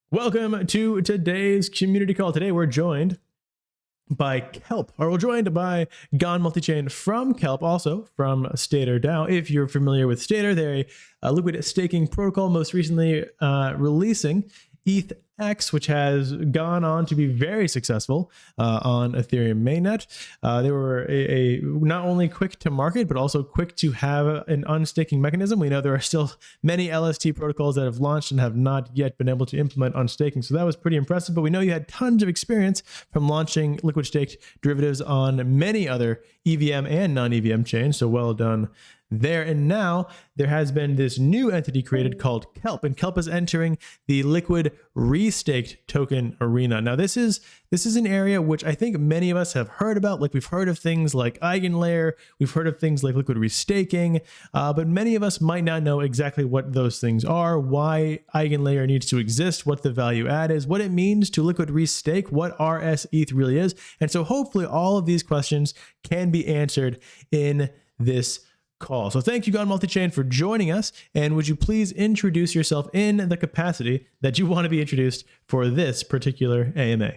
Welcome to today's community call. Today we're joined by Kelp, or we're joined by Gone Multichain from Kelp, also from Stater DAO. If you're familiar with Stater, they're a liquid staking protocol, most recently releasing ETH, which has gone on to be very successful on Ethereum mainnet. They were not only quick to market, but also quick to have an unstaking mechanism. We know there are still many LST protocols that have launched and have not yet been able to implement unstaking. So that was pretty impressive. But we know you had tons of experience from launching liquid staked derivatives on many other EVM and non-EVM chains. So well done there. And now there has been this new entity created called Kelp, and Kelp is entering the liquid restaked token arena. Now this is an area which I think many of us have heard about. Like, we've heard of things like EigenLayer, we've heard of things like liquid restaking, but many of us might not know exactly what those things are, why EigenLayer needs to exist, what the value add is, what it means to liquid restake, what rsETH really is. And so hopefully all of these questions can be answered in this call. So thank you, Gone Multichain, for joining us. And would you please introduce yourself in the capacity that you want to be introduced for this particular AMA?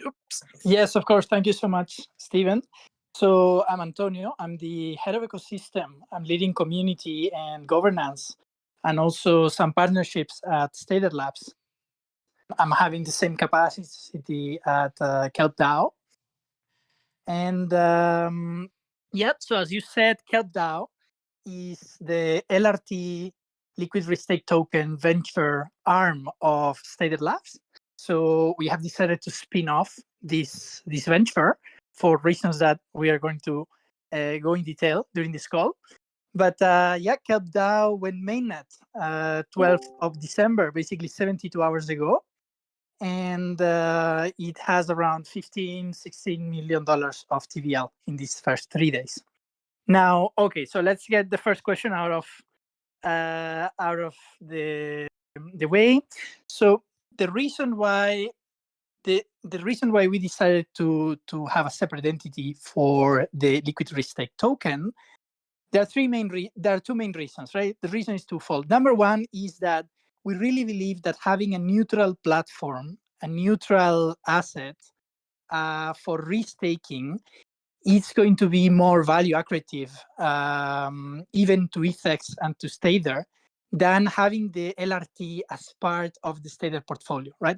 Oops. Yes, of course. Thank you so much, Steven. So I'm Antonio. I'm the head of ecosystem. I'm leading community and governance, and also some partnerships at Stated Labs. I'm having the same capacity at Kelp DAO. And so as you said, Kelp DAO is the LRT liquid restake token venture arm of Stated Labs. So we have decided to spin off this venture for reasons that we are going to go in detail during this call. But Kelp DAO went mainnet 12th of December, basically 72 hours ago. And it has around $16 million of TVL in these first 3 days. Now, okay, so let's get the first question out of the way. So the reason why we decided to have a separate entity for the liquid restake token, there are two main reasons, right? The reason is twofold. Number one is that we really believe that having a neutral platform, a neutral asset for restaking, it's going to be more value accretive, even to ETH and to Stader, than having the LRT as part of the Stader portfolio, right?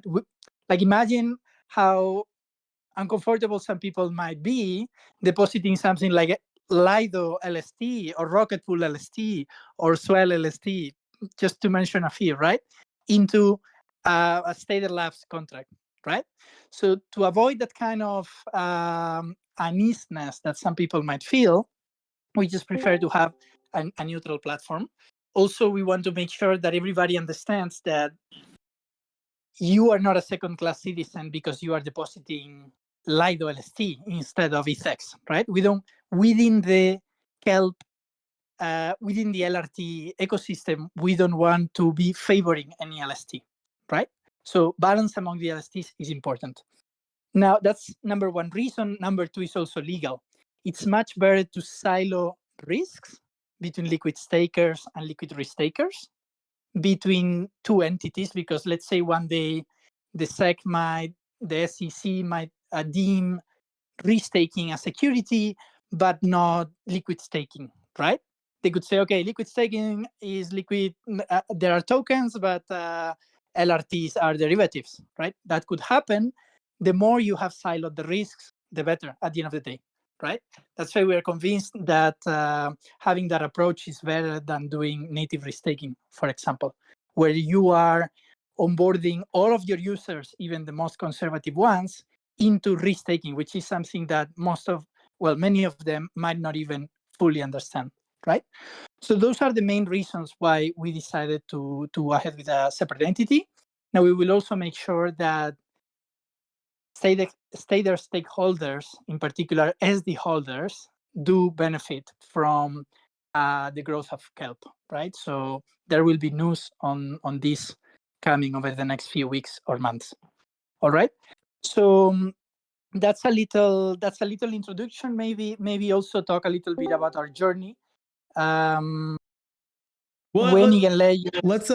Like, imagine how uncomfortable some people might be depositing something like Lido LST or Rocket Pool LST or Swell LST, just to mention a few, right, into a Stader Labs contract, right? So to avoid that kind of uneasiness that some people might feel, we just prefer to have a neutral platform. Also, we want to make sure that everybody understands that you are not a second-class citizen because you are depositing Lido LST instead of ETH, right? We don't, within the Kelp, within the LRT ecosystem, we don't want to be favoring any LST, right? So balance among the LSTs is important. Now, that's number one reason. Number two is also legal. It's much better to silo risks between liquid stakers and liquid restakers, between two entities, because let's say one day the SEC might deem restaking a security, but not liquid staking, right? They could say, okay, liquid staking is liquid, there are tokens, but LRTs are derivatives, right? That could happen. The more you have siloed the risks, the better at the end of the day, right? That's why we are convinced that having that approach is better than doing native restaking, for example, where you are onboarding all of your users, even the most conservative ones, into restaking, which is something that many of them might not even fully understand, right? So those are the main reasons why we decided to go ahead with a separate entity. Now, we will also make sure that Stader stakeholders, in particular SD holders, do benefit from the growth of Kelp, right? So there will be news on this coming over the next few weeks or months. All right. So that's a little introduction. Maybe also talk a little bit about our journey. Well, when EigenLayer. let's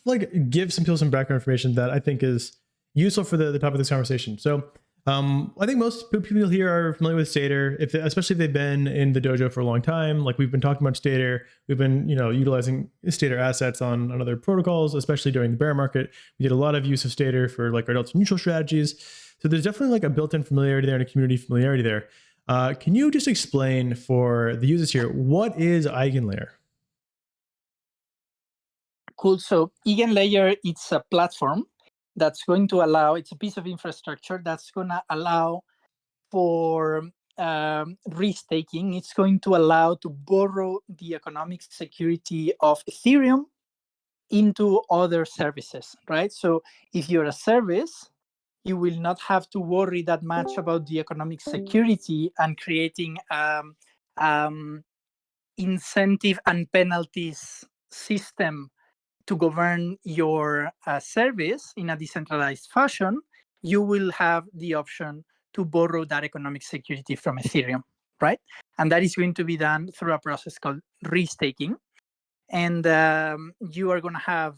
like give some people some background information that I think is useful for the topic of this conversation. So I think most people here are familiar with Stater, especially if they've been in the dojo for a long time. Like we've been talking about Stater, we've been utilizing Stater assets on other protocols, especially during the bear market. We did a lot of use of Stater for like our delta neutral strategies. So there's definitely like a built-in familiarity there and a community familiarity there. Can you just explain for the users here, what is EigenLayer? Cool. So EigenLayer, it's a platform that's going to allow, it's a piece of infrastructure that's going to allow for restaking. It's going to allow to borrow the economic security of Ethereum into other services, right? So if you're a service, you will not have to worry that much about the economic security and creating incentive and penalties system to govern your service in a decentralized fashion. You will have the option to borrow that economic security from Ethereum, right? And that is going to be done through a process called restaking. And you are going to have,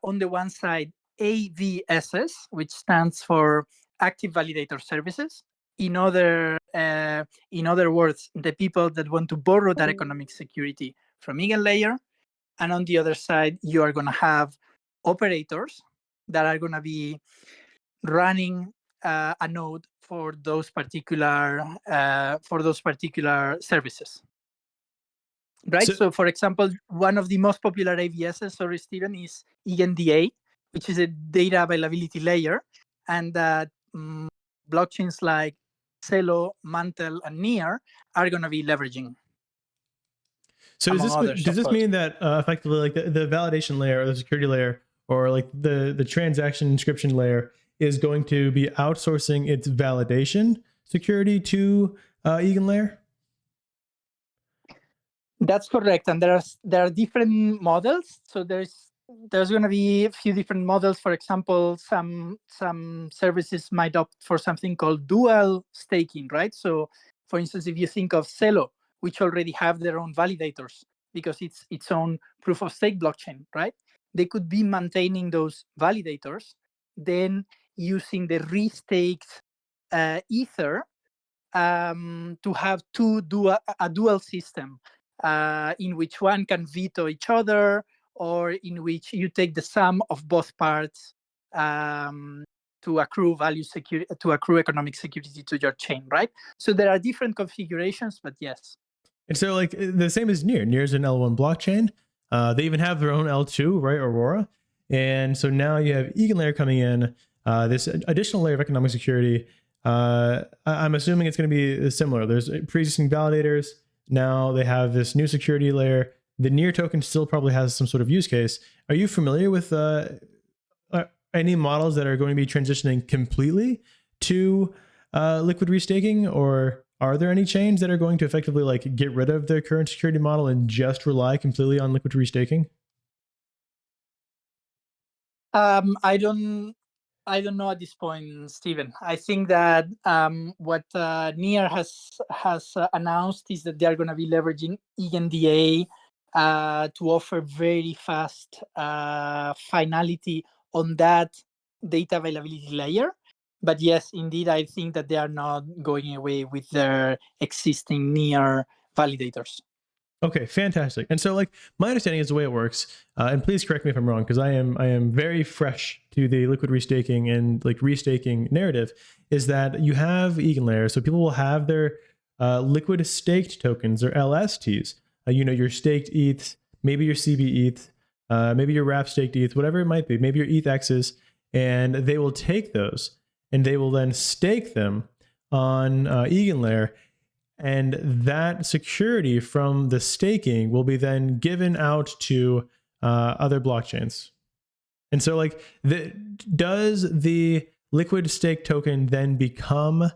on the one side, AVSs, which stands for Active Validator Services. In other words, the people that want to borrow that economic security from EigenLayer. And on the other side, you are going to have operators that are going to be running a node for those particular services. Right. So, for example, one of the most popular AVSs, sorry, Steven, is EigenDA, which is a data availability layer, and that blockchains like Celo, Mantle, and Near are going to be leveraging. So does this mean that effectively like the validation layer or the security layer or like the transaction inscription layer is going to be outsourcing its validation security to EigenLayer? That's correct, and there are different models. So there's going to be a few different models. For example, some services might opt for something called dual staking, right? So, for instance, if you think of Celo, which already have their own validators because it's its own proof of stake blockchain, right? They could be maintaining those validators, then using the restaked Ether to have a dual system in which one can veto each other, or in which you take the sum of both parts to accrue economic security to your chain, right? So there are different configurations, but yes. And so like the same as Near. Near is an L1 blockchain. They even have their own L2, right? Aurora. And so now you have EigenLayer coming in, this additional layer of economic security. I'm assuming it's going to be similar. There's pre-existing validators. Now they have this new security layer. The Near token still probably has some sort of use case. Are you familiar with any models that are going to be transitioning completely to liquid restaking, or are there any chains that are going to effectively like get rid of their current security model and just rely completely on liquid restaking? I don't know at this point, Steven. I think that what Near has announced is that they are going to be leveraging EigenDA to offer very fast finality on that data availability layer. But yes, indeed, I think that they are not going away with their existing Near validators. Okay, fantastic. And so, like, my understanding is the way it works, and please correct me if I'm wrong, because I am very fresh to the liquid restaking and like restaking narrative. Is that you have EigenLayer, so people will have their liquid staked tokens or LSTs. Your staked ETH, maybe your CB ETH, maybe your wrap staked ETH, whatever it might be, maybe your ETHXs, and they will take those and they will then stake them on EigenLayer. And that security from the staking will be then given out to other blockchains. And so, like, does the liquid stake token then become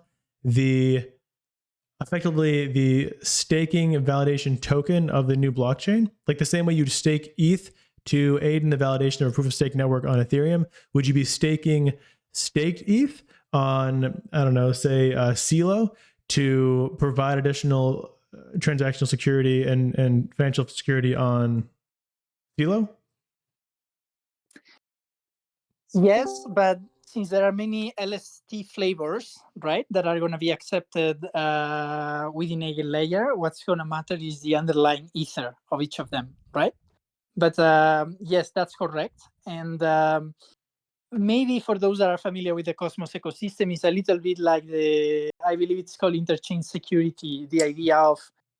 effectively the staking validation token of the new blockchain? Like the same way you'd stake ETH to aid in the validation of a proof of stake network on Ethereum, would you be staking staked ETH on, I don't know, say Celo, to provide additional transactional security and financial security on Tilo? Yes, but since there are many LST flavors, right, that are going to be accepted within EigenLayer, what's going to matter is the underlying ether of each of them, right? But yes, that's correct. And maybe for those that are familiar with the Cosmos ecosystem, it's a little bit like I believe it's called interchain security, the idea of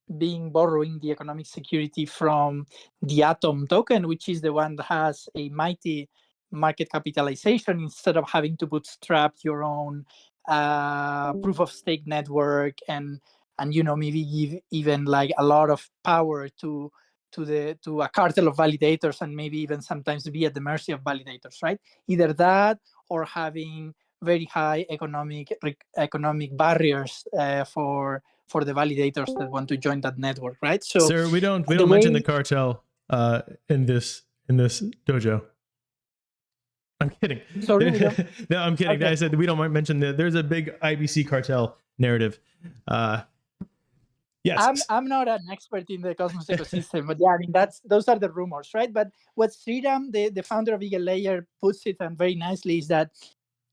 borrowing the economic security from the Atom token, which is the one that has a mighty market capitalization, instead of having to bootstrap your own proof of stake network and maybe give even like a lot of power to a cartel of validators, and maybe even sometimes be at the mercy of validators, right? Either that or having very high economic barriers for the validators that want to join that network, right? So, sir, we don't mention the cartel in this dojo. I'm kidding. Sorry, we don't. No, I'm kidding. Okay. I said we don't mention there's a big IBC cartel narrative. Yes. I'm not an expert in the Cosmos ecosystem, but yeah, I mean those are the rumors, right? But what Sridham, the founder of EigenLayer, puts it and very nicely is that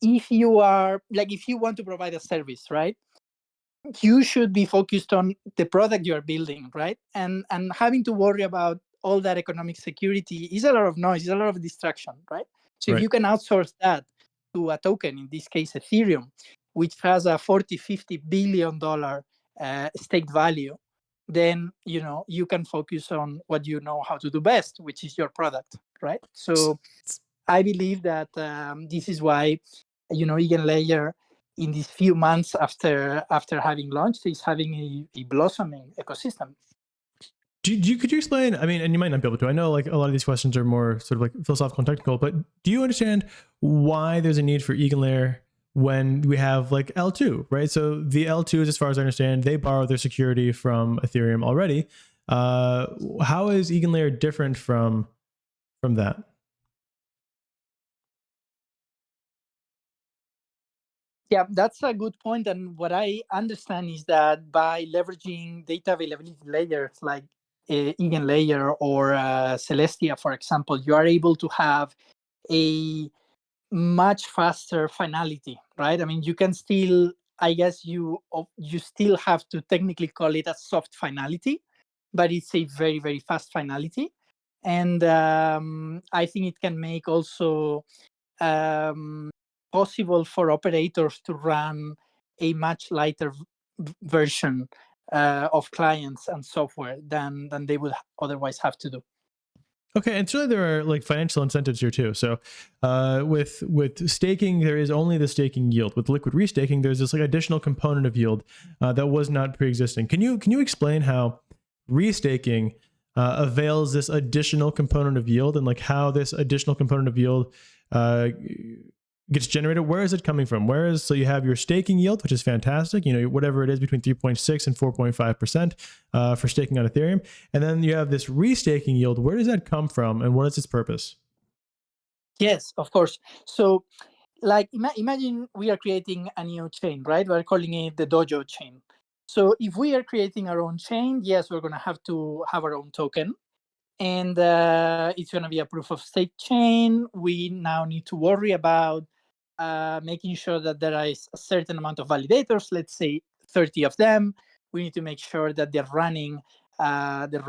if you want to provide a service, right, you should be focused on the product you are building, right? And having to worry about all that economic security is a lot of noise, is a lot of distraction, right? So if you can outsource that to a token, in this case Ethereum, which has a $40-50 billion staked value, then you can focus on what you know how to do best, which is your product, right? So I believe that this is why EigenLayer, in these few months after having launched, is having a blossoming ecosystem. Could you explain? I mean, and you might not be able to. I know like a lot of these questions are more sort of like philosophical and technical, but do you understand why there's a need for EigenLayer when we have like L2, right? So the L2s, as far as I understand, they borrow their security from Ethereum already. How is EigenLayer different from that? Yeah, that's a good point. And what I understand is that by leveraging data availability layers like EigenLayer or Celestia, for example, you are able to have a much faster finality, right? I mean, you can still, I guess you still have to technically call it a soft finality, but it's a very, very fast finality. And I think it can make also possible for operators to run a much lighter version of clients and software than they would otherwise have to do. Okay, and surely there are like financial incentives here too. So with staking, there is only the staking yield. With liquid restaking, there's this like additional component of yield that was not pre-existing. Can you explain how restaking avails this additional component of yield, and like how this additional component of yield gets generated? Where is it coming from? So you have your staking yield, which is fantastic, whatever it is between 3.6 and 4.5% for staking on Ethereum. And then you have this restaking yield. Where does that come from, and what is its purpose? Yes, of course. So like imagine we are creating a new chain, right? We're calling it the Dojo chain. So if we are creating our own chain, yes, we're going to have our own token. And it's going to be a proof of stake chain. We now need to worry about making sure that there is a certain amount of validators, let's say 30 of them. We need to make sure that they're running the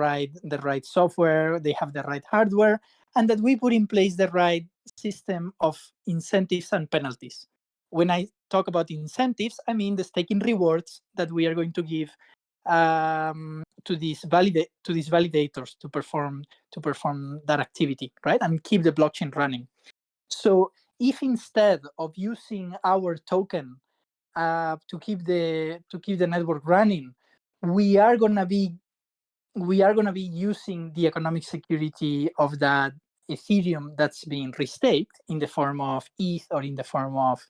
right software, they have the right hardware, and that we put in place the right system of incentives and penalties. When I talk about incentives, I mean the staking rewards that we are going to give to these validators to perform that activity, right, and keep the blockchain running. So if instead of using our token to keep the network running, we are gonna be using the economic security of that Ethereum that's being restaked in the form of ETH or in the form of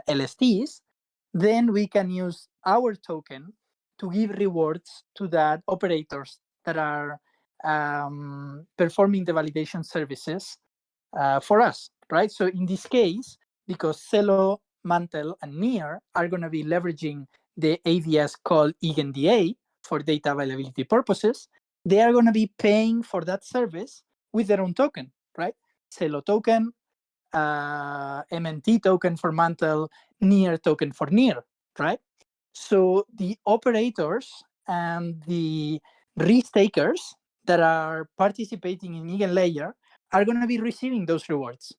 LSTs, then we can use our token to give rewards to that operators that are performing the validation services for us, right? So in this case, because Celo, Mantle, and Near are going to be leveraging the AVS called EigenDA for data availability purposes, they are going to be paying for that service with their own token, right? Celo token, MNT token for Mantle, Near token for Near, right? So the operators and the restakers that are participating in EigenLayer are going to be receiving those rewards.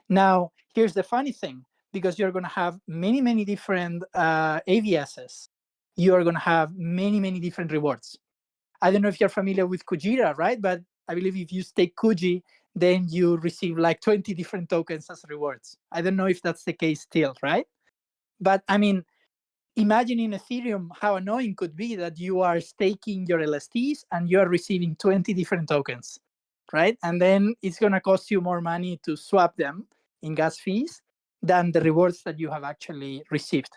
Now, here's the funny thing, because you're going to have many different AVSs, you are going to have many different rewards. I don't know if you're familiar with Kujira, right? But I believe if you stake Kuji, then you receive like 20 different tokens as rewards. I don't know if that's the case still, right? But I mean, imagine in Ethereum how annoying could be that you are staking your LSTs and you are receiving 20 different tokens, right? And then it's going to cost you more money to swap them in gas fees than the rewards that you have actually received.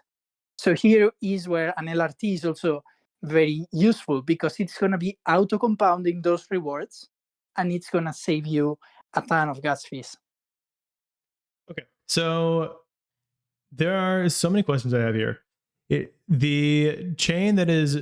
So here is where an LRT is also very useful, because it's going to be auto-compounding those rewards and it's going to save you a ton of gas fees. Okay. So there are so many questions I have here. The chain that is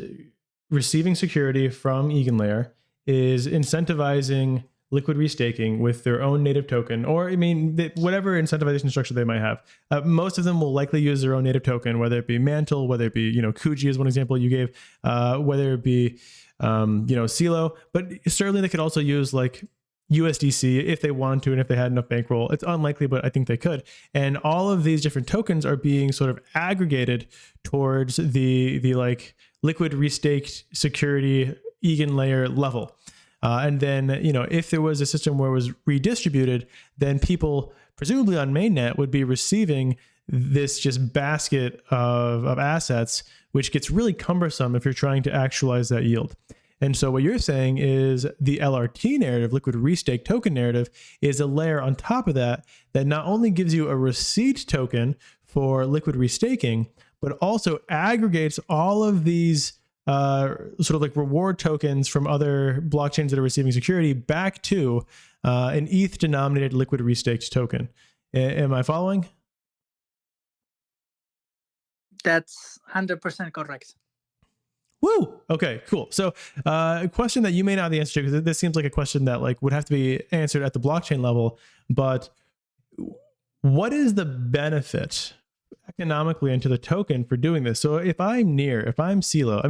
receiving security from EigenLayer is incentivizing liquid restaking with their own native token, or I mean, whatever incentivization structure they might have. Most of them will likely use their own native token, whether it be Mantle, whether it be Kuji is one example you gave, whether it be Celo, but certainly they could also use like USDC if they wanted to, and if they had enough bankroll. It's unlikely, but I think they could. And all of these different tokens are being sort of aggregated towards the like liquid restaked security EigenLayer level. And then, if there was a system where it was redistributed, then people presumably on mainnet would be receiving this just basket of assets, which gets really cumbersome if you're trying to actualize that yield. And so what you're saying is the LRT narrative, liquid restake token narrative, is a layer on top of that not only gives you a receipt token for liquid restaking, but also aggregates all of these sort of like reward tokens from other blockchains that are receiving security back to an ETH denominated liquid restaked token. Am I following? That's 100% correct. Woo! Okay, cool. So a question that you may not have the answer to, because this seems like a question that like would have to be answered at the blockchain level, but what is the benefit economically into the token for doing this? So if I'm Celo,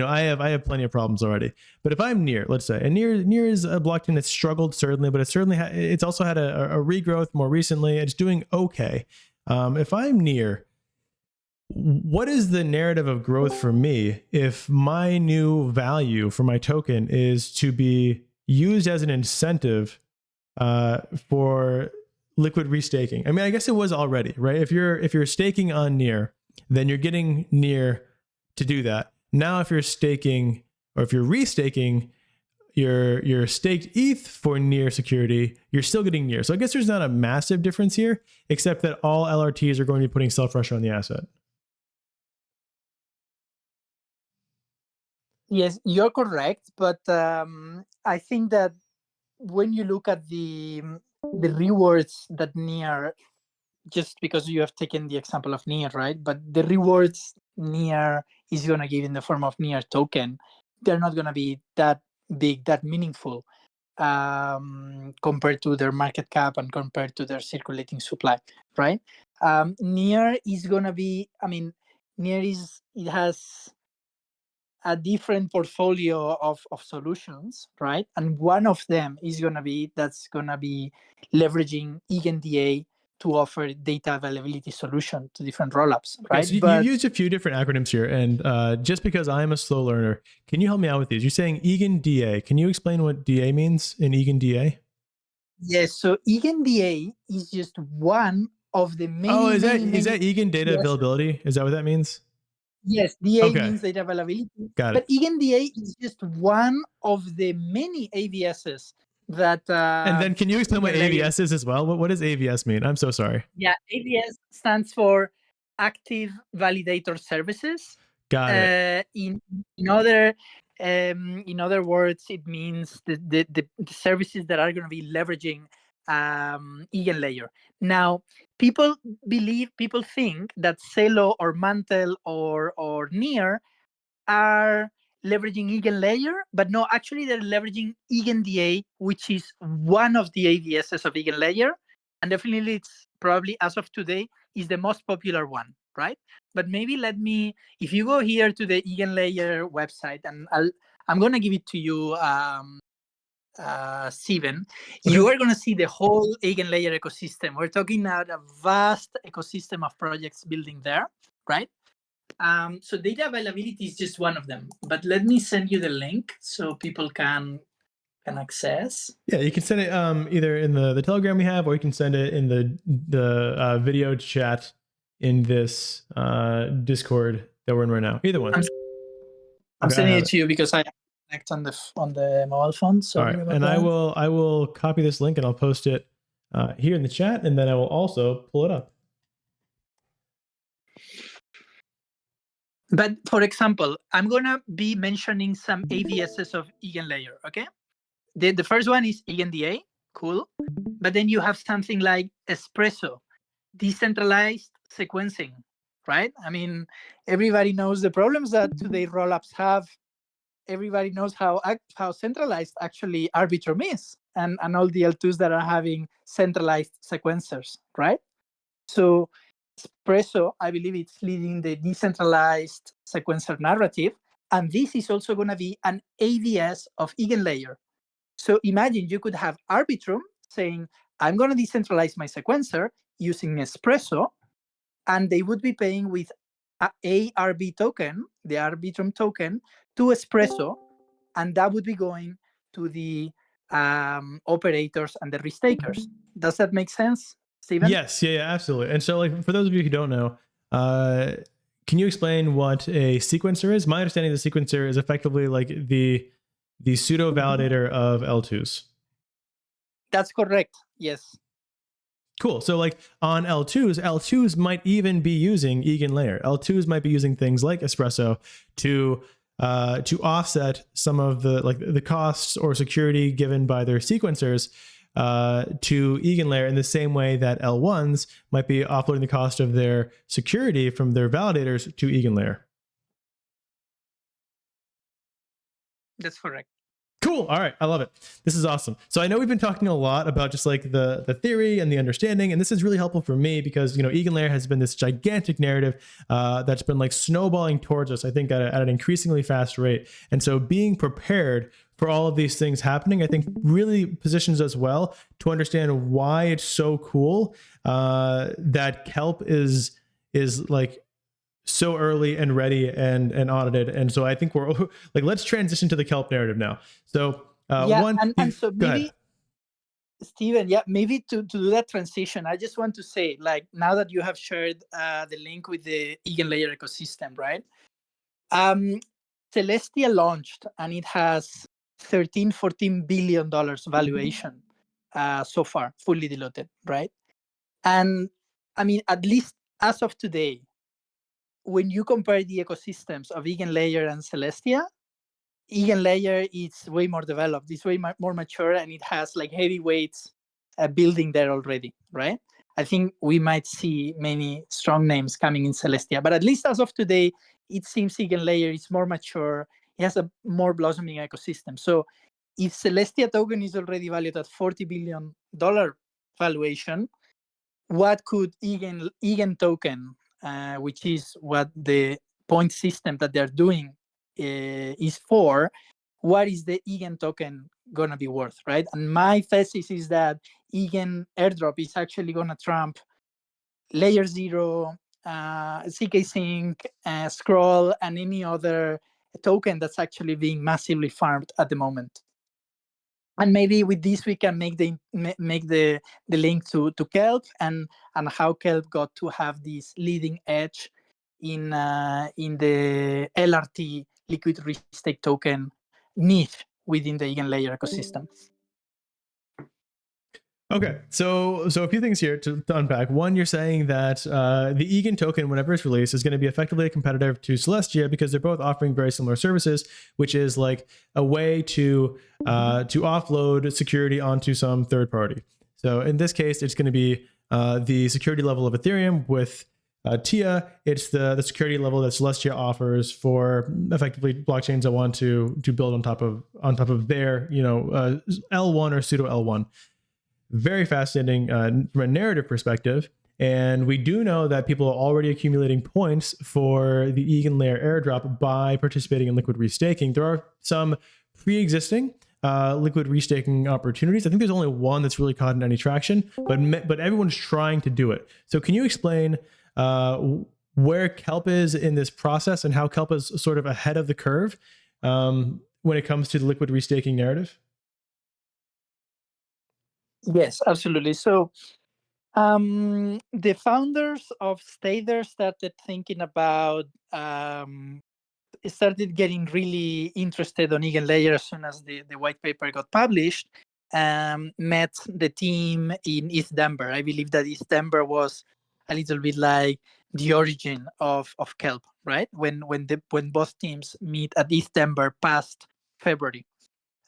I have plenty of problems already. But if I'm Near, let's say, and Near is a blockchain that's struggled certainly, but it's also had a regrowth more recently. It's doing okay. If I'm Near, what is the narrative of growth for me if my new value for my token is to be used as an incentive for liquid restaking? I mean, I guess it was already, right? If you're staking on Near, then you're getting Near to do that. Now, if you're staking or if you're restaking your staked ETH for Near security, you're still getting Near. So I guess there's not a massive difference here, except that all LRTs are going to be putting self-pressure on the asset. Yes, you're correct, but I think that when you look at the rewards that Near, just because you have taken the example of Near, right? But the rewards Near is going to give in the form of Near token, they're not going to be that big, that meaningful compared to their market cap and compared to their circulating supply, right? Near is going to be, it has a different portfolio of solutions, right? And one of them is going to be leveraging EigenDA to offer data availability solution to different rollups, right? Okay, so you used a few different acronyms here, and just because I'm a slow learner, can you help me out with these? You're saying EigenDA. Can you explain what DA means in EigenDA? Yes, so EigenDA is just one of the many. Oh, is that Eigen data availability? Is that what that means? Yes, DA Okay. means data availability. Got but it. EigenDA is just one of the many AVSs that. And then can you explain what AVS is as well? What does AVS mean? I'm so sorry. Yeah, AVS stands for Active Validator Services. Got it. In other words, it means the services that are going to be leveraging EigenLayer. Now, people think that Celo or Mantle or Near are leveraging EigenLayer, but no, actually they're leveraging EigenDA, which is one of the AVSs of EigenLayer, and definitely it's probably as of today is the most popular one, right? But maybe let me, if you go here to the EigenLayer website, and I'm gonna give it to you, Steven, you are gonna see the whole EigenLayer ecosystem. We're talking about a vast ecosystem of projects building there, right? So data availability is just one of them, but let me send you the link so people can access. Yeah, you can send it either in the Telegram we have, or you can send it in the video chat in this Discord that we're in right now. Either one. I'm sending it to you because I connect on the mobile phone. Sorry about and that. I will copy this link and I'll post it here in the chat, and then I will also pull it up. But for example, I'm gonna be mentioning some AVSs of EigenLayer. Okay, the first one is EigenDA, cool. But then you have something like Espresso, decentralized sequencing, right? I mean, everybody knows the problems that today rollups have. Everybody knows how centralized actually Arbitrum is, and all the L2s that are having centralized sequencers, right? So Espresso, I believe it's leading the decentralized sequencer narrative, and this is also going to be an AVS of EigenLayer. So imagine you could have Arbitrum saying, I'm going to decentralize my sequencer using Espresso, and they would be paying with a ARB token, the Arbitrum token, to Espresso, and that would be going to the operators and the restakers. Does that make sense, Steven? Yes, yeah, absolutely. And so, like, for those of you who don't know, can you explain what a sequencer is? My understanding of the sequencer is effectively like the pseudo validator of L2s. That's correct. Yes. Cool. So like on L2s might even be using EigenLayer. L2s might be using things like Espresso to offset some of the costs or security given by their sequencers to EigenLayer, in the same way that L1s might be offloading the cost of their security from their validators to EigenLayer. That's correct. Cool. All right. I love it. This is awesome. So I know we've been talking a lot about just like the theory and the understanding, and this is really helpful for me because, you know, EigenLayer has been this gigantic narrative that's been like snowballing towards us, I think, at an increasingly fast rate. And so being prepared for all of these things happening, I think, really positions us well to understand why it's so cool that Kelp is like so early and ready and audited. And so I think we're like, let's transition to the Kelp narrative now. So so maybe, Steven, maybe to do that transition, I just want to say, like, now that you have shared the link with the EigenLayer ecosystem, right? Celestia launched and it has $14 billion valuation so far, fully diluted, right? And I mean, at least as of today, when you compare the ecosystems of EigenLayer and Celestia, EigenLayer is way more developed, it's way more mature, and it has like heavyweights building there already, right? I think we might see many strong names coming in Celestia, but at least as of today, it seems EigenLayer is more mature, it has a more blossoming ecosystem. So if Celestia token is already valued at $40 billion valuation, what could Eigen token, which is what the point system that they're doing is for, what is the Eigen token gonna be worth, right? And my thesis is that Eigen airdrop is actually gonna trump Layer 0, CK Sync, Scroll, and any other token that's actually being massively farmed at the moment. And maybe with this we can make the link to Kelp and how Kelp got to have this leading edge in the LRT liquid restake token niche within the EigenLayer ecosystem. Okay, so a few things here to unpack. One, you're saying that the Eigen token, whenever it's released, is going to be effectively competitive to Celestia because they're both offering very similar services, which is like a way to offload security onto some third party. So in this case, it's going to be the security level of Ethereum with TIA, it's the security level that Celestia offers for effectively blockchains that want to build on top of their L1 or pseudo L1. Very fascinating from a narrative perspective. And we do know that people are already accumulating points for the EigenLayer airdrop by participating in liquid restaking. There are some pre-existing liquid restaking opportunities. I think there's only one that's really caught in any traction, but everyone's trying to do it. So can you explain where Kelp is in this process and how Kelp is sort of ahead of the curve when it comes to the liquid restaking narrative? Yes, absolutely. So the founders of Stader started thinking about started getting really interested on EigenLayer as soon as the white paper got published. Met the team in East Denver. I believe that East Denver was a little bit like the origin of Kelp, right? When both teams meet at East Denver past February,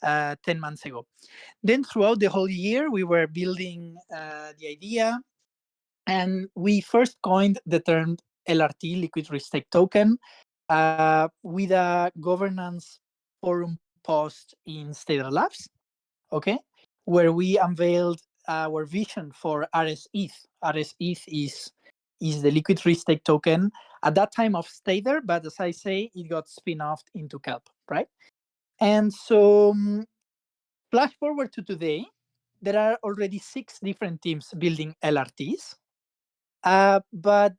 10 months ago. Then throughout the whole year, we were building the idea, and we first coined the term LRT, Liquid Restake Token, with a governance forum post in Stader Labs, okay, where we unveiled our vision for rsETH. rsETH is the liquid restake token at that time of Stader, but as I say, it got spin-offed into Kelp, right? And so flash forward to today, there are already 6 different teams building LRTs, but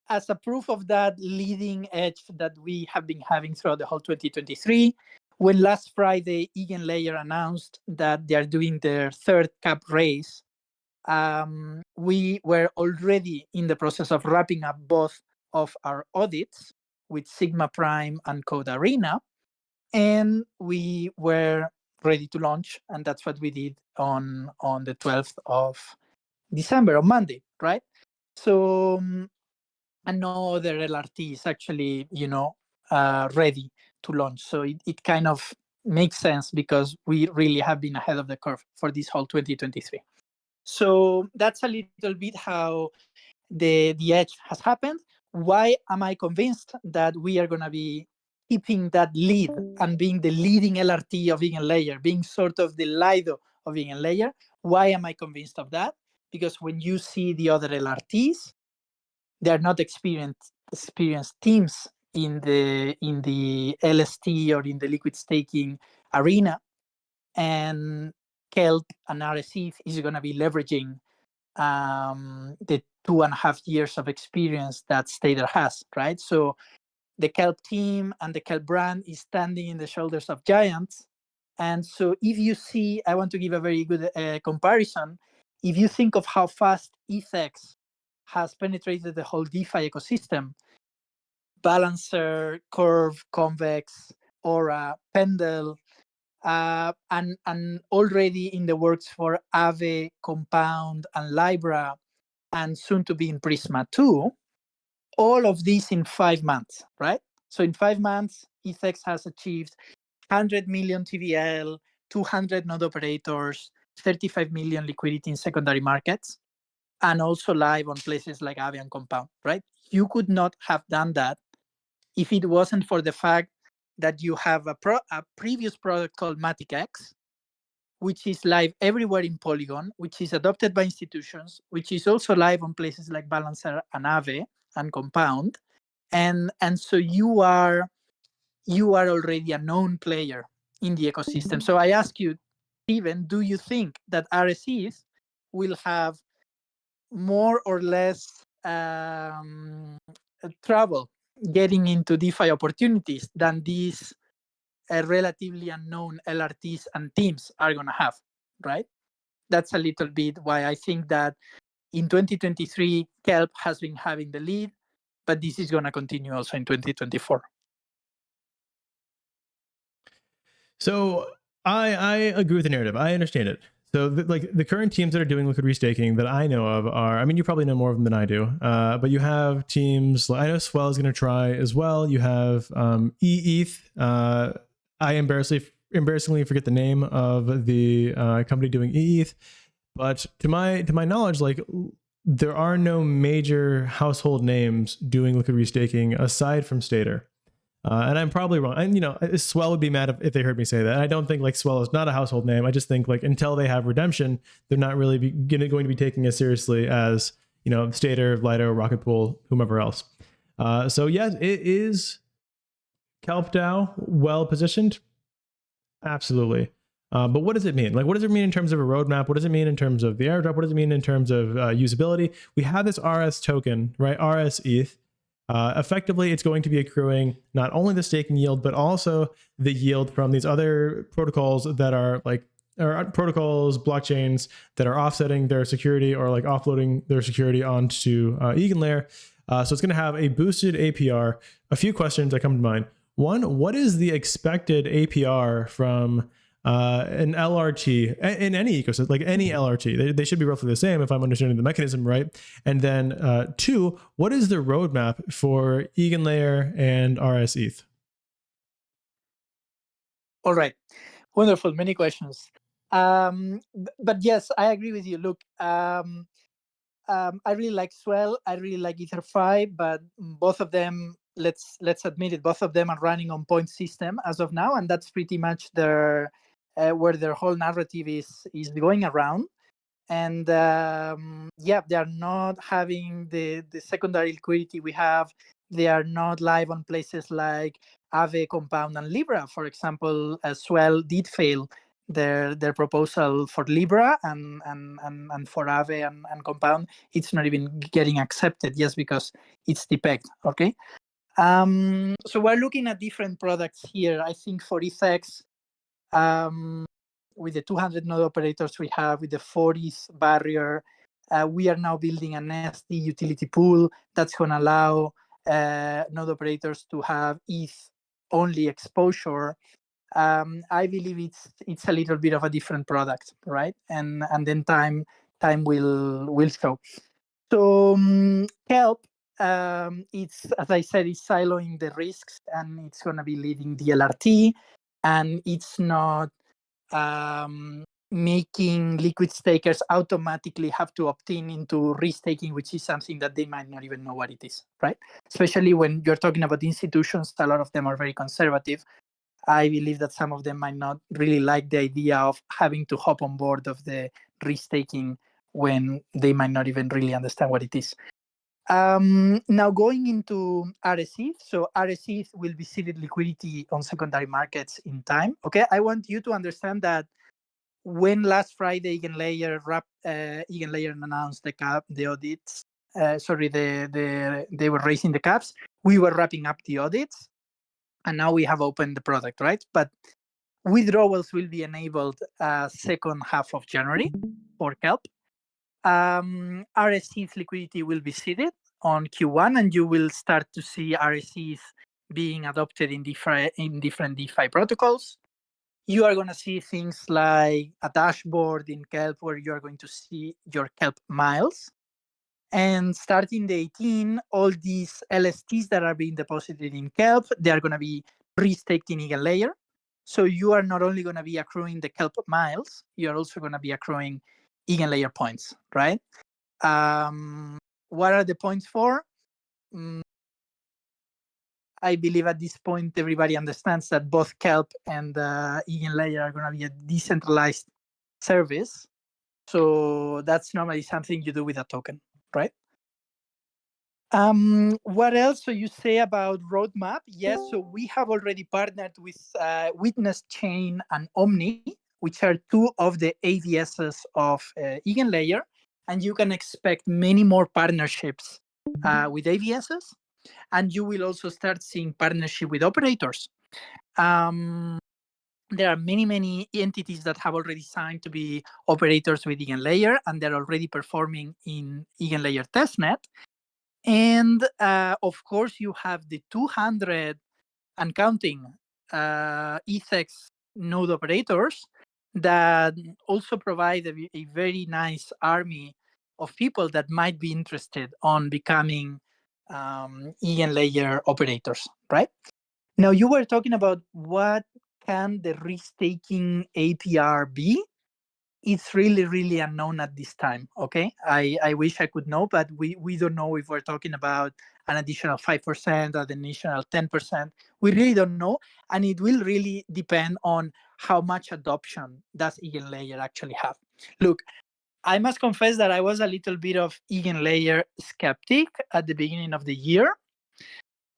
as a proof of that leading edge that we have been having throughout the whole 2023, when last Friday EigenLayer announced that they are doing their 3rd cap raise, we were already in the process of wrapping up both of our audits with Sigma Prime and Code Arena, and we were ready to launch, and that's what we did on the 12th of December, on Monday, right? So and no other LRT is actually, ready to launch. So it kind of makes sense because we really have been ahead of the curve for this whole 2023. So that's a little bit how the edge has happened. Why am I convinced that we are going to be keeping that lead and being the leading LRT of EigenLayer, being sort of the Lido of EigenLayer? Why am I convinced of that? Because when you see the other LRTs, they are not experienced teams in the LST or in the liquid staking arena, and Kelp and rsETH is going to be leveraging the 2.5 years of experience that Stader has, right? So the Kelp team and the Kelp brand is standing in the shoulders of giants. And so if you see, I want to give a very good comparison. If you think of how fast ETH has penetrated the whole DeFi ecosystem, Balancer, Curve, Convex, Aura, Pendle, and already in the works for Aave, Compound, and Libra, and soon to be in Prisma too. All of these in 5 months, right? So in 5 months, ETH has achieved 100 million TVL, 200 node operators, 35 million liquidity in secondary markets, and also live on places like Aave and Compound, right? You could not have done that if it wasn't for the fact that you have a previous product called Matic X, which is live everywhere in Polygon, which is adopted by institutions, which is also live on places like Balancer and Aave and Compound. And so you are already a known player in the ecosystem. So I ask you, Steven, do you think that rsETH will have more or less trouble getting into DeFi opportunities than these relatively unknown LRTs and teams are going to have, right? That's a little bit why I think that in 2023, Kelp has been having the lead, but this is going to continue also in 2024. So I agree with the narrative. I understand it. So the current teams that are doing liquid restaking that I know of are, I mean, you probably know more of them than I do, but you have teams, I know Swell is going to try as well. You have EETH. I embarrassingly forget the name of the company doing EETH, but to my knowledge, like there are no major household names doing liquid restaking aside from Stater. And I'm probably wrong. And, Swell would be mad if they heard me say that. I don't think like Swell is not a household name. I just think like until they have redemption, they're not really going to be taking as seriously as, Stater, Lido, Rocket Pool, whomever else. So yes, it is Kelp DAO well positioned. Absolutely. But what does it mean? Like, what does it mean in terms of a roadmap? What does it mean in terms of the airdrop? What does it mean in terms of usability? We have this RS token, right? rsETH. Effectively, it's going to be accruing not only the staking yield, but also the yield from these other protocols that are like, or protocols, blockchains that are offsetting their security or like offloading their security onto EigenLayer. So it's going to have a boosted APR. A few questions that come to mind. One, what is the expected APR from an LRT in any ecosystem, like any LRT? They should be roughly the same if I'm understanding the mechanism right. And then two, what is the roadmap for EigenLayer and rsETH? All right. Wonderful. Many questions. But yes, I agree with you. Look, I really like Swell. I really like EtherFi, but both of them, let's admit it, both of them are running on point system as of now, and that's pretty much their where their whole narrative is going around. And yeah, they are not having the secondary liquidity we have. They are not live on places like Aave, Compound, and Libra. For example, Swell did fail their proposal for Libra, and for Aave and Compound, it's not even getting accepted just because it's depegged. Okay. So we're looking at different products here. I think for ETH, with the 200 node operators we have, with the 40th barrier, we are now building an SD utility pool that's going to allow node operators to have ETH only exposure. I believe it's a little bit of a different product, right? And then time will show. So Kelp, it's, as I said, it's siloing the risks, and it's going to be leading the LRT, and it's not making liquid stakers automatically have to opt in into restaking, which is something that they might not even know what it is, right? Especially when you're talking about institutions, a lot of them are very conservative. I believe that some of them might not really like the idea of having to hop on board of the restaking when they might not even really understand what it is. Now going into rsETH. So rsETH will be seeded liquidity on secondary markets in time. Okay, I want you to understand that when last Friday EigenLayer announced the audits, they were raising the caps, we were wrapping up the audits, and now we have opened the product, right? But withdrawals will be enabled second half of January for Kelp. rsETH liquidity will be seeded on Q1, and you will start to see rsETH being adopted in different DeFi protocols. You are going to see things like a dashboard in Kelp where you are going to see your Kelp miles. And starting the 18, all these LSTs that are being deposited in Kelp, they are going to be restaked in EigenLayer. So you are not only going to be accruing the Kelp miles, you are also going to be accruing EigenLayer points, right? What are the points for? I believe at this point, everybody understands that both Kelp and EigenLayer are going to be a decentralized service. So that's normally something you do with a token, right? What else do you say about roadmap? Yes, so we have already partnered with Witness Chain and Omni, which are two of the AVSs of EigenLayer, and you can expect many more partnerships with AVSs, and you will also start seeing partnership with operators. There are many entities that have already signed to be operators with EigenLayer, and they're already performing in EigenLayer testnet. And of course, you have the 200 and counting ETH node operators that also provide a very nice army of people that might be interested on becoming EigenLayer operators, right? Now, you were talking about what can the restaking APR be? it's really, really unknown at this time. Okay, I wish I could know, but we don't know if we're talking about an additional 5% or an additional 10%. We really don't know, and it will really depend on how much adoption does EigenLayer actually have. Look, I must confess that I was a little bit of EigenLayer skeptic at the beginning of the year.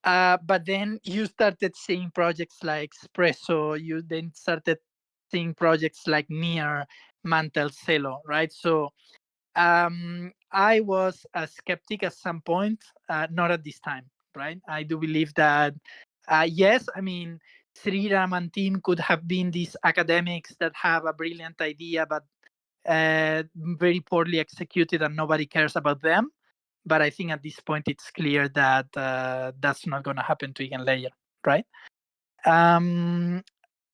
But then you started seeing projects like Espresso, you then started seeing projects like Near, Mantel, Celo, right? So I was a skeptic at some point, not at this time, right? I do believe that, yes, I mean, Sriram and team could have been these academics that have a brilliant idea, but very poorly executed and nobody cares about them. But I think at this point it's clear that that's not going to happen to EigenLayer, right?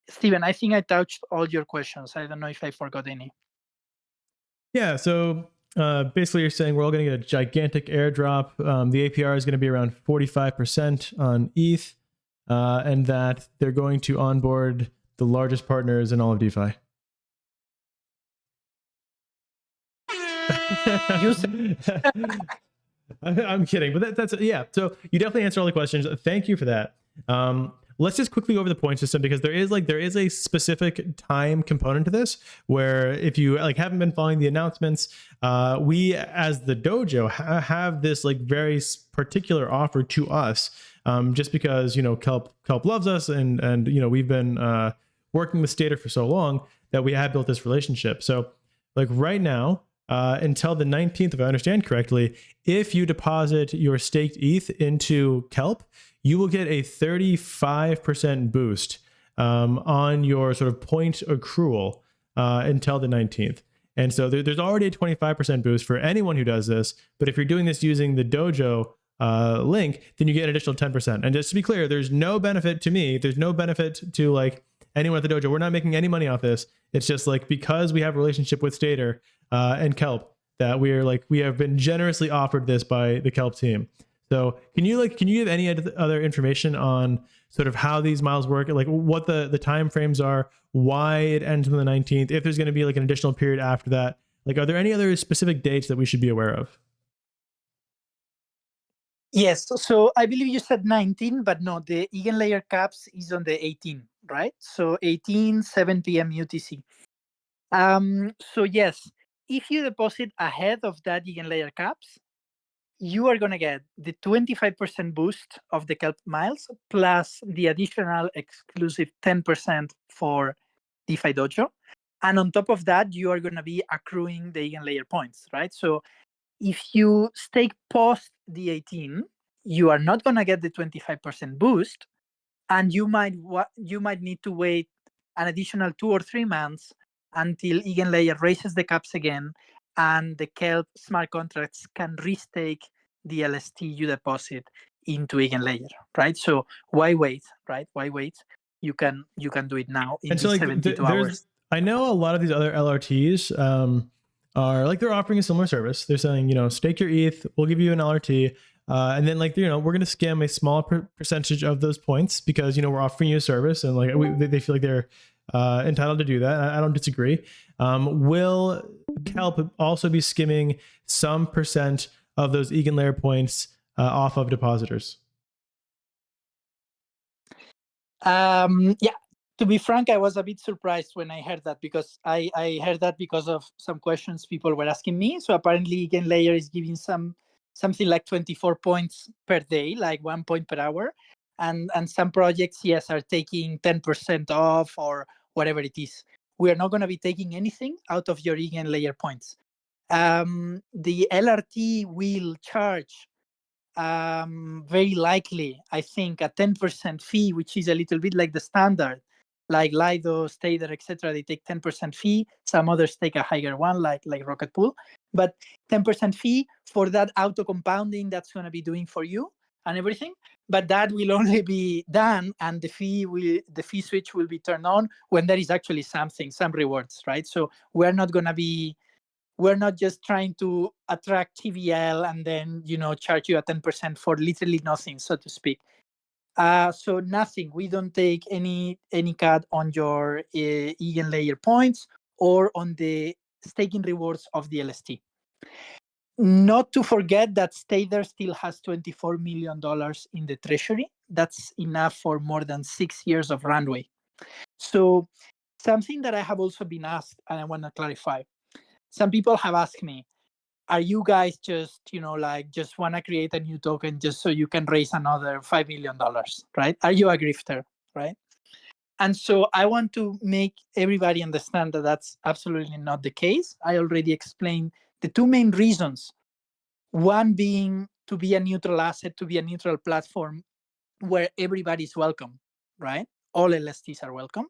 Steven, I think I touched all your questions. I don't know if I forgot any. Yeah, so basically you're saying we're all going to get a gigantic airdrop. The APR is going to be around 45% on ETH, and that they're going to onboard the largest partners in all of DeFi. I'm kidding, but that's yeah. So you definitely answered all the questions. Thank you for that. Let's just quickly go over the point system, because there is a specific time component to this, where if you haven't been following the announcements, we as the dojo have this very particular offer to us, just because Kelp loves us, and we've been working with Stater for so long that we have built this relationship. So right now, until the 19th, if I understand correctly, if you deposit your staked ETH into Kelp, you will get a 35% boost on your sort of point accrual until the 19th. And so there's already a 25% boost for anyone who does this. But if you're doing this using the dojo link, then you get an additional 10%. And just to be clear, there's no benefit to me. There's no benefit to anyone at the dojo. We're not making any money off this. It's just because we have a relationship with Stater and Kelp, that we have been generously offered this by the Kelp team. So can you give any other information on sort of how these miles work, what the time frames are, why it ends on the 19th, if there's going to be an additional period after that? Are there any other specific dates that we should be aware of? Yes, so I believe you said 19, but no, the EigenLayer caps is on the 18, right? So 18, 7 p.m. UTC. So yes, if you deposit ahead of that EigenLayer caps, you are going to get the 25% boost of the Kelp miles, plus the additional exclusive 10% for DeFi Dojo. And on top of that, you are going to be accruing the EigenLayer points, right? So if you stake post the 18, you are not going to get the 25% boost, and you might need to wait an additional 2 or 3 months until EigenLayer raises the caps again, and the Kelp smart contracts can restake the LST you deposit into EigenLayer, right? So why wait, right? Why wait? You can do it now in these 72 hours. I know a lot of these other LRTs are they're offering a similar service. They're saying, stake your ETH, we'll give you an LRT. And then we're going to skim a small percentage of those points because, we're offering you a service, and they feel like they're entitled to do that. I don't disagree. Will Kelp also be skimming some percent of those EigenLayer points off of depositors? Yeah, to be frank, I was a bit surprised when I heard that, because I heard that because of some questions people were asking me. So apparently EigenLayer is giving something like 24 points per day, like 1 point per hour. And some projects, yes, are taking 10% off or whatever it is. We are not going to be taking anything out of your EigenLayer points. The LRT will charge very likely, I think, a 10% fee, which is a little bit like the standard, like Lido, Stader, etc. They take 10% fee. Some others take a higher one, like Rocket Pool. But 10% fee for that auto compounding that's going to be doing for you and everything. But that will only be done, and the fee switch will be turned on when there is actually some rewards, right? So we're not just trying to attract TVL and then, charge you a 10% for literally nothing, so to speak. So nothing. We don't take any cut on your EigenLayer points or on the staking rewards of the LST. Not to forget that Stader still has $24 million in the treasury. That's enough for more than 6 years of runway. So something that I have also been asked, and I want to clarify. Some people have asked me, are you guys just, just want to create a new token just so you can raise another $5 million, right? Are you a grifter, right? And so I want to make everybody understand that that's absolutely not the case. I already explained the two main reasons. One being to be a neutral asset, to be a neutral platform where everybody's welcome, right? All LSTs are welcome.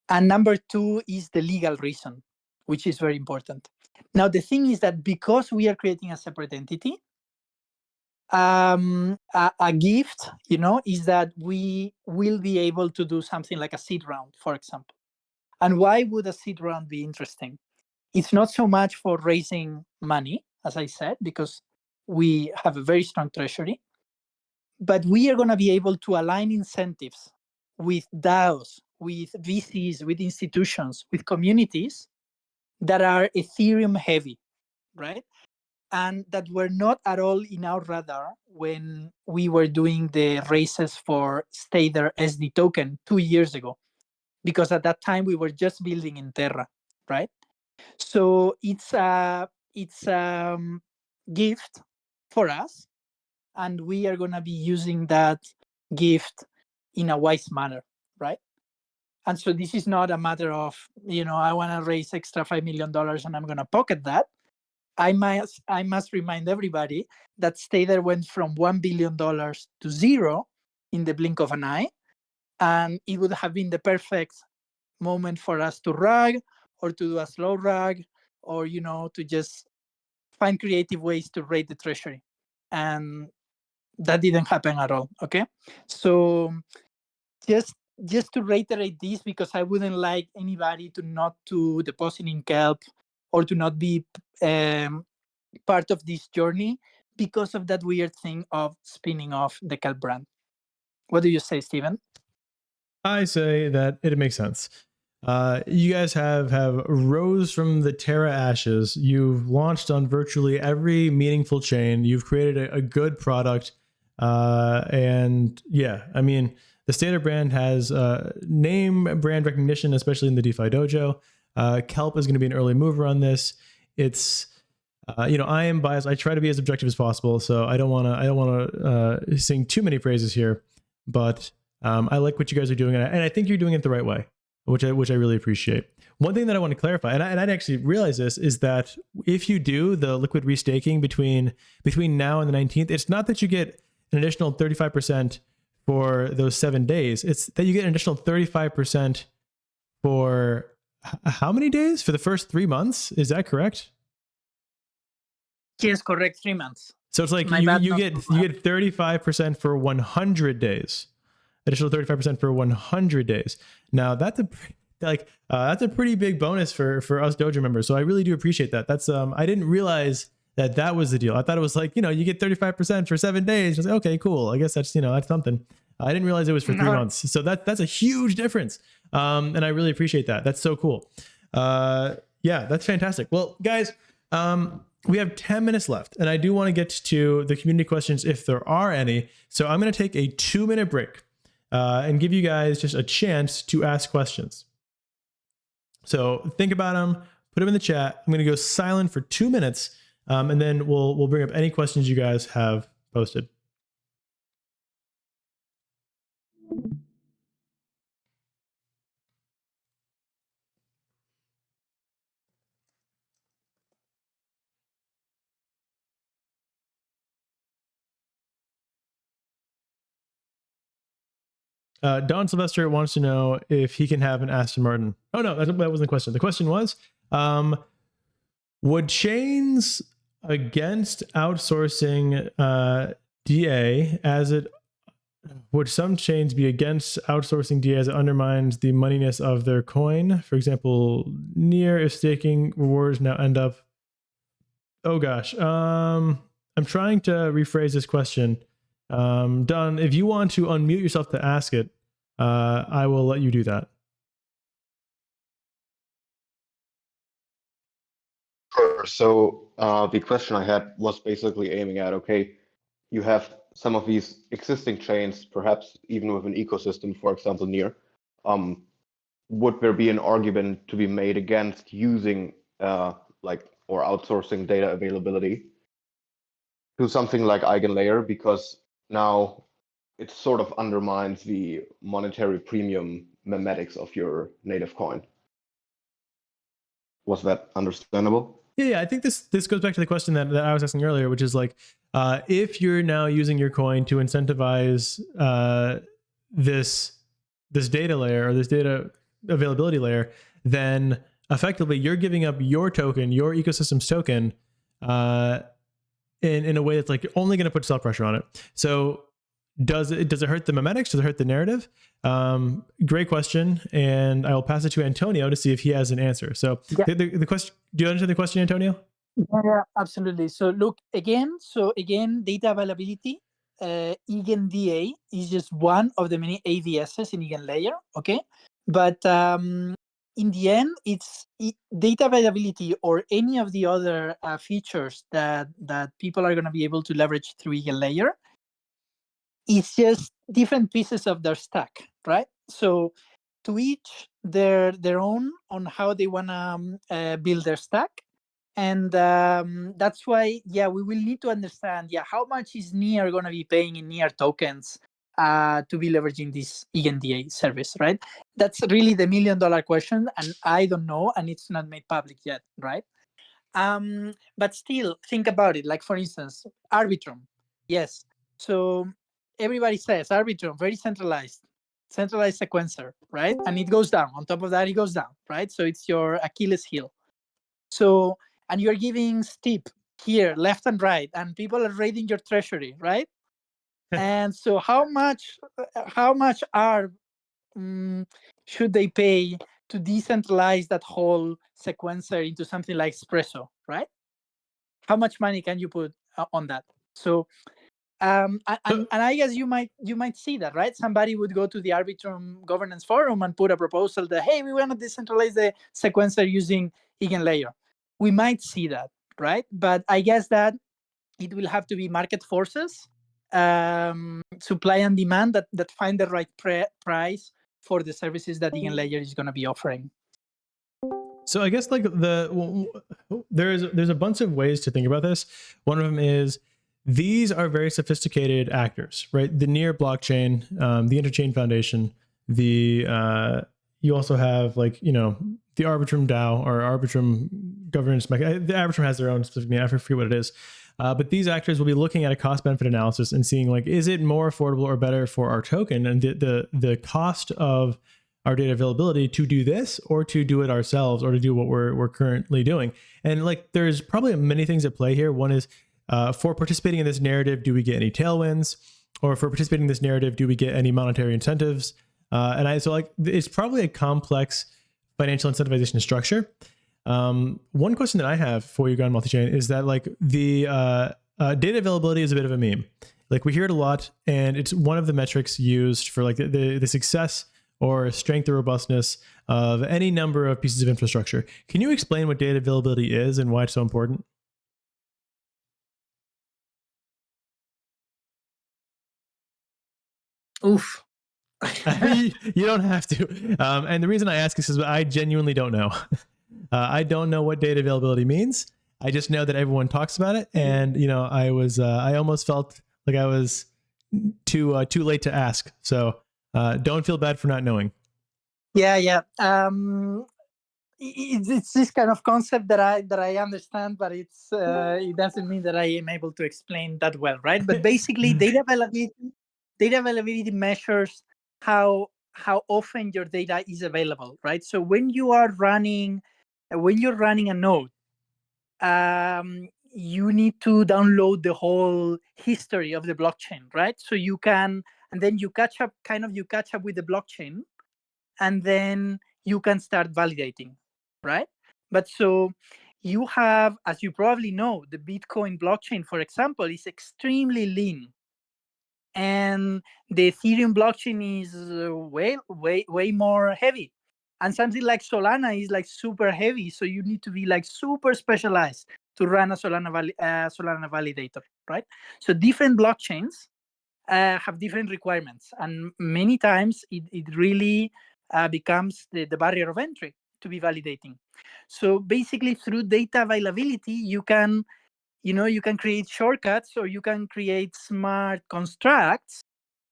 And number two is the legal reason, which is very important. Now, the thing is that because we are creating a separate entity, a gift, is that we will be able to do something like a seed round, for example. And why would a seed round be interesting? It's not so much for raising money, as I said, because we have a very strong treasury, but we are going to be able to align incentives with DAOs, with VCs, with institutions, with communities that are Ethereum heavy, right? And that were not at all in our radar when we were doing the races for Stader SD token 2 years ago, because at that time we were just building in Terra, right? So it's a gift for us, and we are going to be using that gift in a wise manner, right? And so this is not a matter of, I want to raise extra $5 million and I'm going to pocket that. I must remind everybody that Stader went from $1 billion to zero in the blink of an eye, and it would have been the perfect moment for us to rug or to do a slow rug, or to just find creative ways to raid the treasury, and that didn't happen at all. Okay, so just to reiterate this, because I wouldn't like anybody to not to deposit in Kelp or to not be part of this journey because of that weird thing of spinning off the Kelp brand. What do you say, Steven? I say that it makes sense. You guys have rose from the Terra ashes. You've launched on virtually every meaningful chain. You've created a good product. And yeah, I mean, the Stader brand has name brand recognition, especially in the DeFi dojo. Kelp is going to be an early mover on this. It's I am biased. I try to be as objective as possible, so I don't want to sing too many praises here, but I like what you guys are doing, and I think you're doing it the right way, which I really appreciate. One thing that I want to clarify, and I actually realize this, is that if you do the liquid restaking between now and the 19th, it's not that you get an additional 35% for those 7 days. It's that you get an additional 35% for how many days? For the first 3 months? Is that correct? Yes, correct. 3 months. So it's like you get 35% for 100 days. Additional 35% for 100 days. Now that's a pretty big bonus for us dojo members. So I really do appreciate that. That's I didn't realize that was the deal. I thought it was like, you get 35% for 7 days. I was like, okay, cool. I guess that's that's something. I didn't realize it was for 3 months. So that's a huge difference. And I really appreciate that. That's so cool. Yeah, that's fantastic. Well, guys, we have 10 minutes left, and I do want to get to the community questions if there are any. So I'm going to take a 2-minute break and give you guys just a chance to ask questions. So think about them, put them in the chat. I'm going to go silent for 2 minutes, and then we'll bring up any questions you guys have posted. Don Sylvester wants to know if he can have an Aston Martin. Oh, no, that wasn't the question. The question was, would chains against outsourcing DA would some chains be against outsourcing DA as it undermines the moneyness of their coin? For example, if staking rewards now end up. Oh gosh. I'm trying to rephrase this question. Don, if you want to unmute yourself to ask it, I will let you do that. Sure. So the question I had was basically aiming at, okay, you have some of these existing chains, perhaps even with an ecosystem, for example, near. Would there be an argument to be made against using or outsourcing data availability to something like EigenLayer, because now it sort of undermines the monetary premium memetics of your native coin? Was that understandable? Yeah, I think this goes back to the question that I was asking earlier, which is like, if you're now using your coin to incentivize this data layer or this data availability layer, then effectively you're giving up your token, your ecosystem's token, in a way that's like only going to put sell pressure on it. So does it hurt the memetics? Does it hurt the narrative? Great question, and I will pass it to Antonio to see if he has an answer. So Yeah. the question, do you understand the question, Antonio? Yeah, absolutely. So look again. Data availability, EigenDA is just one of the many AVSs in EigenLayer. Okay, but in the end, data availability or any of the other features that people are going to be able to leverage through EigenLayer. It's just different pieces of their stack, right? So to each their own on how they want to build their stack. And that's why, we will need to understand, how much is Near going to be paying in Near tokens to be leveraging this EigenDA service, right? That's really the $1 million question, and I don't know, and it's not made public yet, right? But still, think about it. Like, for instance, Arbitrum. Yes. So everybody says Arbitrum, very centralized sequencer, right? And it goes down. On top of that, it goes down, right? So it's your Achilles heel. So, and you're giving steep here, left and right, and people are raiding your treasury, right? And so how much should they pay to decentralize that whole sequencer into something like Espresso, right? How much money can you put on that? So, and I guess you might see that, right? Somebody would go to the Arbitrum governance forum and put a proposal that, hey, we want to decentralize the sequencer using EigenLayer. We might see that, right? But I guess that it will have to be market forces, supply and demand that find the right price for the services that EigenLayer is going to be offering. So I guess like there's a bunch of ways to think about this. One of them is these are very sophisticated actors, right? The Near blockchain, the Interchain Foundation, you also have like, the Arbitrum DAO or Arbitrum governance mechanism. The Arbitrum has their own specific name. I forget what it is. But these actors will be looking at a cost benefit analysis and seeing like, is it more affordable or better for our token and the cost of our data availability to do this or to do it ourselves or to do what we're currently doing. And like, there's probably many things at play here. One is for participating in this narrative, do we get any tailwinds? Or for participating in this narrative, do we get any monetary incentives? It's probably a complex financial incentivization structure. One question that I have for you, Gone Multichain, is that like the data availability is a bit of a meme. Like we hear it a lot, and it's one of the metrics used for like the success or strength or robustness of any number of pieces of infrastructure. Can you explain what data availability is and why it's so important? Oof. You don't have to. And the reason I ask is I genuinely don't know. I don't know what data availability means. I just know that everyone talks about it. And, I almost felt like I was too late to ask. So don't feel bad for not knowing. Yeah. It's this kind of concept that I understand, but it doesn't mean that I am able to explain that well, right? But basically, data availability measures how often your data is available, right? So when you're running a node, you need to download the whole history of the blockchain, right? So you can, and then you catch up with the blockchain, and then you can start validating, right? But so you have, as you probably know, the Bitcoin blockchain, for example, is extremely lean. And the Ethereum blockchain is way more heavy. And something like Solana is like super heavy, so you need to be like super specialized to run a Solana validator, right? So different blockchains have different requirements, and many times it really becomes the barrier of entry to be validating. So basically, through data availability, you can create shortcuts, or you can create smart constructs,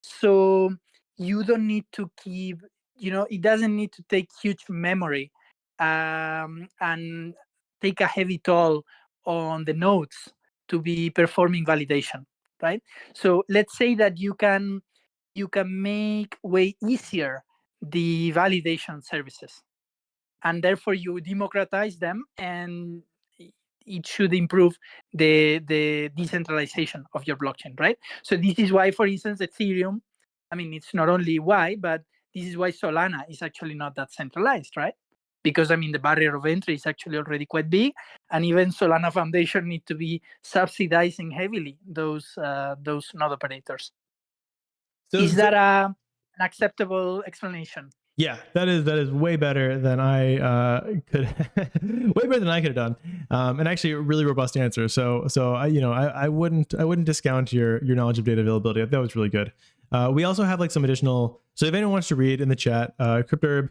so you don't need to keep, it doesn't need to take huge memory and take a heavy toll on the nodes to be performing validation, right? So let's say that you can make way easier the validation services, and therefore you democratize them, and it should improve the decentralization of your blockchain, right? So this is why, for instance, Ethereum, I mean, it's not only why, but this is why Solana is actually not that centralized, right? Because, I mean, the barrier of entry is actually already quite big, and even Solana Foundation need to be subsidizing heavily those node operators. So, Is that an acceptable explanation? Yeah, that is way better than I could, way better than I could have done, and actually a really robust answer. So I wouldn't discount your knowledge of data availability. That was really good. We also have like some additional. So if anyone wants to read in the chat, Cryptorb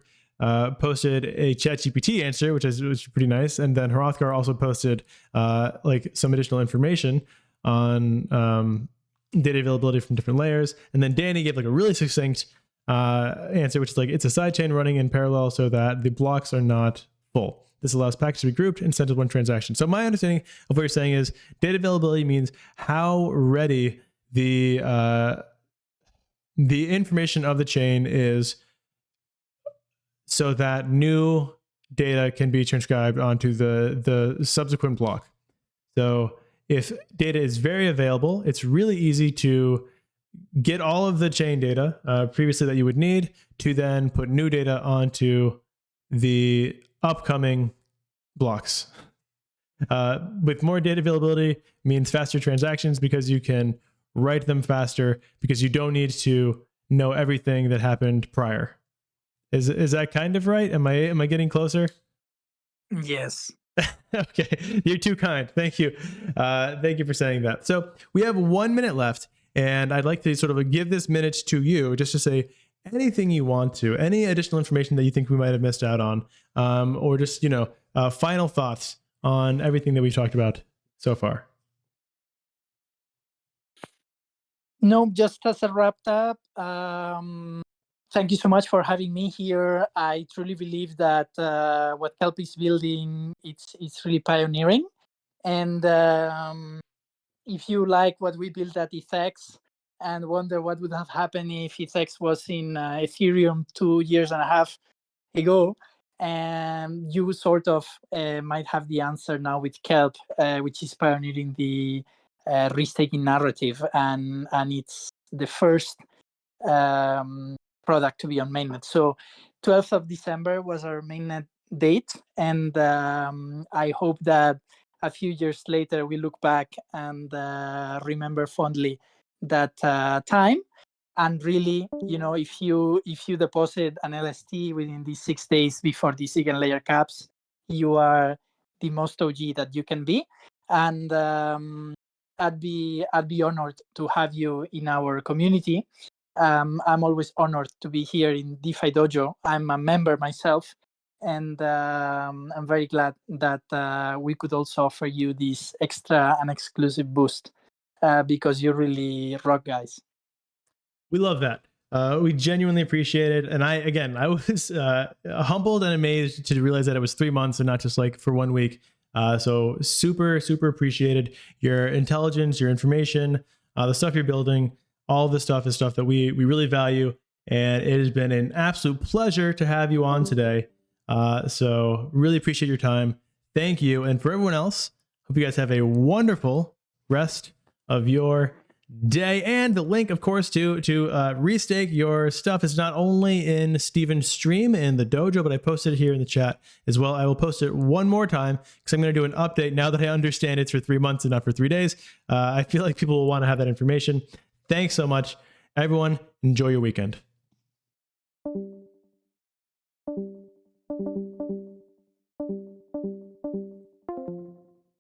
posted a ChatGPT answer, which is pretty nice, and then Hrothgar also posted like some additional information on data availability from different layers, and then Danny gave like a really succinct answer, which is like, it's a sidechain running in parallel so that the blocks are not full. This allows packets to be grouped and sent as one transaction. So my understanding of what you're saying is data availability means how ready the information of the chain is so that new data can be transcribed onto the subsequent block. So if data is very available, it's really easy to get all of the chain data previously that you would need to then put new data onto the upcoming blocks. With more data availability means faster transactions because you can write them faster because you don't need to know everything that happened prior. Is that kind of right? Am I getting closer? Yes. Okay, you're too kind. Thank you. Thank you for saying that. So we have 1 minute left. And I'd like to sort of give this minute to you just to say anything you want to, any additional information that you think we might have missed out on, or just, final thoughts on everything that we've talked about so far. No, just as a wrap up, thank you so much for having me here. I truly believe that what Kelp is building, it's really pioneering. And if you like what we built at ETH and wonder what would have happened if ETH was in Ethereum 2.5 years ago, you sort of might have the answer now with Kelp, which is pioneering the restaking narrative, and it's the first product to be on mainnet. So 12th of December was our mainnet date, and I hope that a few years later we look back and remember fondly that time. And really, if you deposit an LST within these 6 days before these EigenLayer caps, you are the most OG that you can be. And I'd be honored to have you in our community. I'm always honored to be here in DeFi Dojo. I'm a member myself, and I'm very glad that we could also offer you this extra and exclusive boost because you really rock, guys. We love that. We genuinely appreciate it. And I was humbled and amazed to realize that it was 3 months and not just like for 1 week. So super, super appreciated your intelligence, your information, the stuff you're building. All of this stuff is stuff that we really value. And it has been an absolute pleasure to have you on today. So really appreciate your time. Thank you. And for everyone else, hope you guys have a wonderful rest of your day. And the link, of course, to restake your stuff is not only in Steven's stream in the dojo, but I posted it here in the chat as well. I will post it one more time because I'm going to do an update now that I understand it's for 3 months and not for 3 days. I feel like people will want to have that information. Thanks so much, everyone. Enjoy your weekend.